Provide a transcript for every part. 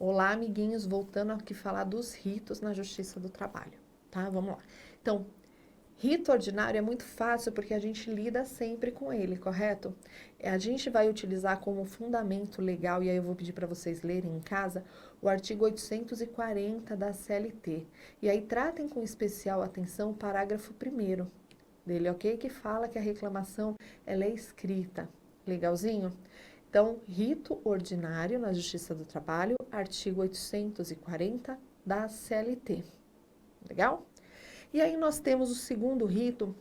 Olá, amiguinhos, voltando aqui falar dos ritos na Justiça do Trabalho, tá? Vamos lá. Então, rito ordinário é muito fácil porque a gente lida sempre com ele, correto? A gente vai utilizar como fundamento legal, e aí eu vou pedir para vocês lerem em casa, o artigo 840 da CLT. E aí tratem com especial atenção o parágrafo 1º dele, ok? Que fala que a reclamação ela é escrita. Legalzinho? Então, rito ordinário na Justiça do Trabalho, artigo 840 da CLT. Legal? E aí nós temos o segundo rito,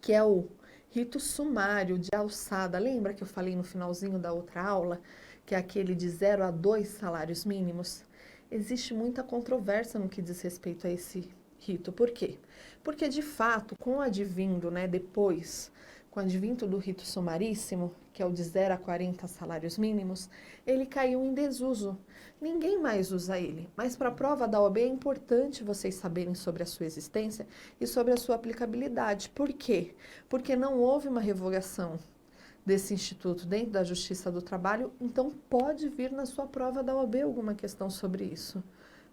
que é o rito sumário de alçada. Lembra que eu falei no finalzinho da outra aula, que é aquele de 0 a 2 salários mínimos? Existe muita controvérsia no que diz respeito a esse rito. Por quê? Porque, de fato, com o advindo, depois, com o advindo do rito sumaríssimo, que é o de 0 a 40 salários mínimos, ele caiu em desuso. Ninguém mais usa ele, mas para a prova da OAB é importante vocês saberem sobre a sua existência e sobre a sua aplicabilidade. Por quê? Porque não houve uma revogação desse instituto dentro da Justiça do Trabalho, então pode vir na sua prova da OAB alguma questão sobre isso.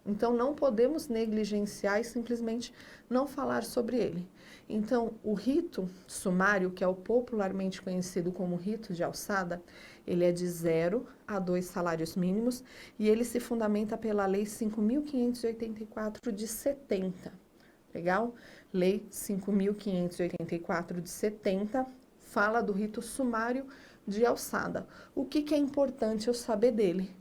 Então, não podemos negligenciar e simplesmente não falar sobre ele. Então, o rito sumário, que é o popularmente conhecido como rito de alçada, ele é de 0 a 2 salários mínimos e ele se fundamenta pela Lei 5.584 de 70. Legal? Lei 5.584 de 70 fala do rito sumário de alçada. O que é importante eu saber dele?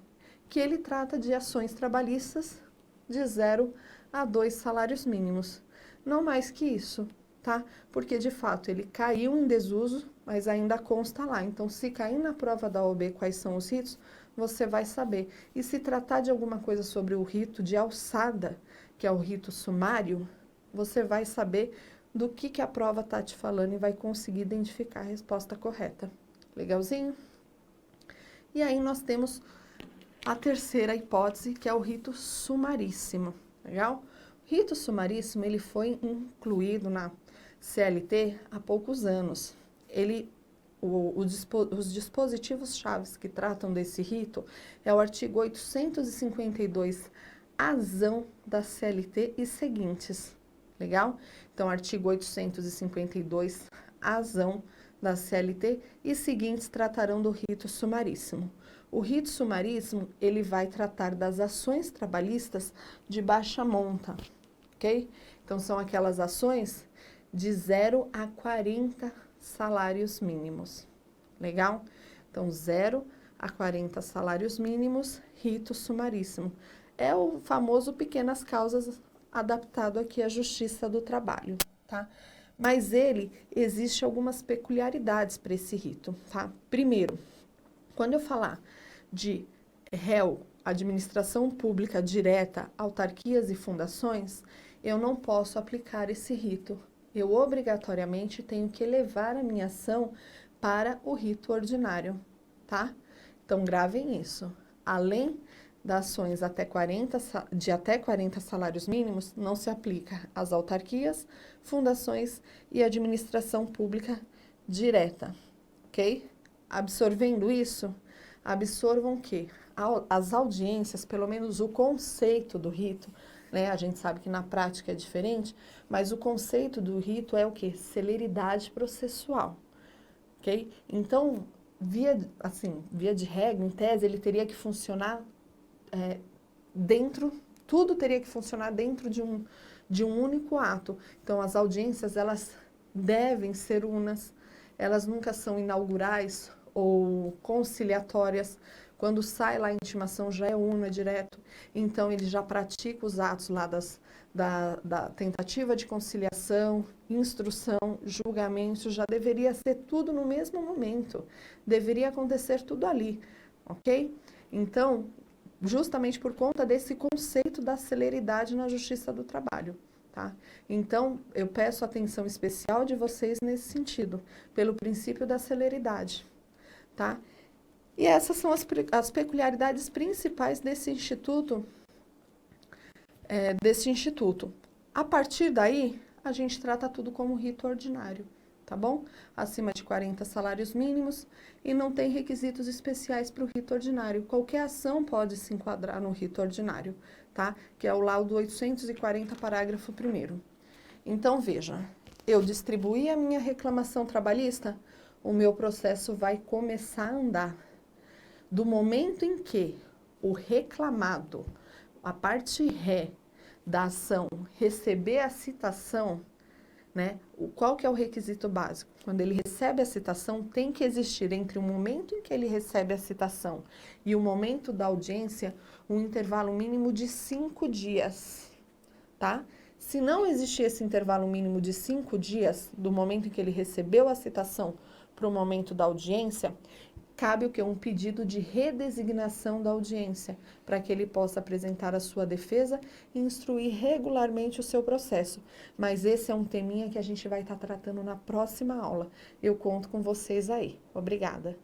Que ele trata de ações trabalhistas de 0 a 2 salários mínimos. Não mais que isso, tá? Porque, de fato, ele caiu em desuso, mas ainda consta lá. Então, se cair na prova da OAB quais são os ritos, você vai saber. E se tratar de alguma coisa sobre o rito de alçada, que é o rito sumário, você vai saber do que a prova está te falando e vai conseguir identificar a resposta correta. Legalzinho? E aí nós temos a terceira hipótese, que é o rito sumaríssimo, legal? O rito sumaríssimo, ele foi incluído na CLT há poucos anos. Os dispositivos chaves que tratam desse rito é o artigo 852-azão da CLT e seguintes, legal? Então, artigo 852-azão da CLT e seguintes tratarão do rito sumaríssimo. O rito sumaríssimo, ele vai tratar das ações trabalhistas de baixa monta, ok? Então, são aquelas ações de 0 a 40 salários mínimos, legal? Então, 0 a 40 salários mínimos, rito sumaríssimo. É o famoso pequenas causas adaptado aqui à Justiça do Trabalho, tá? Mas existe algumas peculiaridades para esse rito, tá? Primeiro, quando eu falar de réu, administração pública direta, autarquias e fundações, eu não posso aplicar esse rito. Eu obrigatoriamente tenho que levar a minha ação para o rito ordinário, tá? Então, gravem isso. Além das ações de até 40 salários mínimos, não se aplica às autarquias, fundações e administração pública direta, ok? Absorvendo isso, absorvam que as audiências, pelo menos o conceito do rito, a gente sabe que na prática é diferente, mas o conceito do rito é o quê? Celeridade processual, ok? Então, via de regra, em tese, ele teria que funcionar tudo teria que funcionar dentro de um único ato. Então, as audiências, elas devem ser unas, elas nunca são inaugurais ou conciliatórias. Quando sai lá a intimação, já é una direto. Então, ele já pratica os atos lá da tentativa de conciliação, instrução, julgamento, já deveria ser tudo no mesmo momento. Deveria acontecer tudo ali, ok? Então, justamente por conta desse conceito da celeridade na Justiça do Trabalho, tá? Então, eu peço atenção especial de vocês nesse sentido, pelo princípio da celeridade, tá? E essas são as peculiaridades principais desse instituto. A partir daí, a gente trata tudo como rito ordinário, tá bom? Acima de 40 salários mínimos e não tem requisitos especiais para o rito ordinário. Qualquer ação pode se enquadrar no rito ordinário, tá? Que é o laudo 840, parágrafo 1º. Então, veja, eu distribuí a minha reclamação trabalhista, o meu processo vai começar a andar. Do momento em que o reclamado, a parte ré da ação, receber a citação, né? Qual que é o requisito básico? Quando ele recebe a citação, tem que existir entre o momento em que ele recebe a citação e o momento da audiência, um intervalo mínimo de 5 dias, tá? Se não existir esse intervalo mínimo de 5 dias, do momento em que ele recebeu a citação para o momento da audiência, cabe o quê? Um pedido de redesignação da audiência, para que ele possa apresentar a sua defesa e instruir regularmente o seu processo. Mas esse é um teminha que a gente vai estar tratando na próxima aula. Eu conto com vocês aí. Obrigada.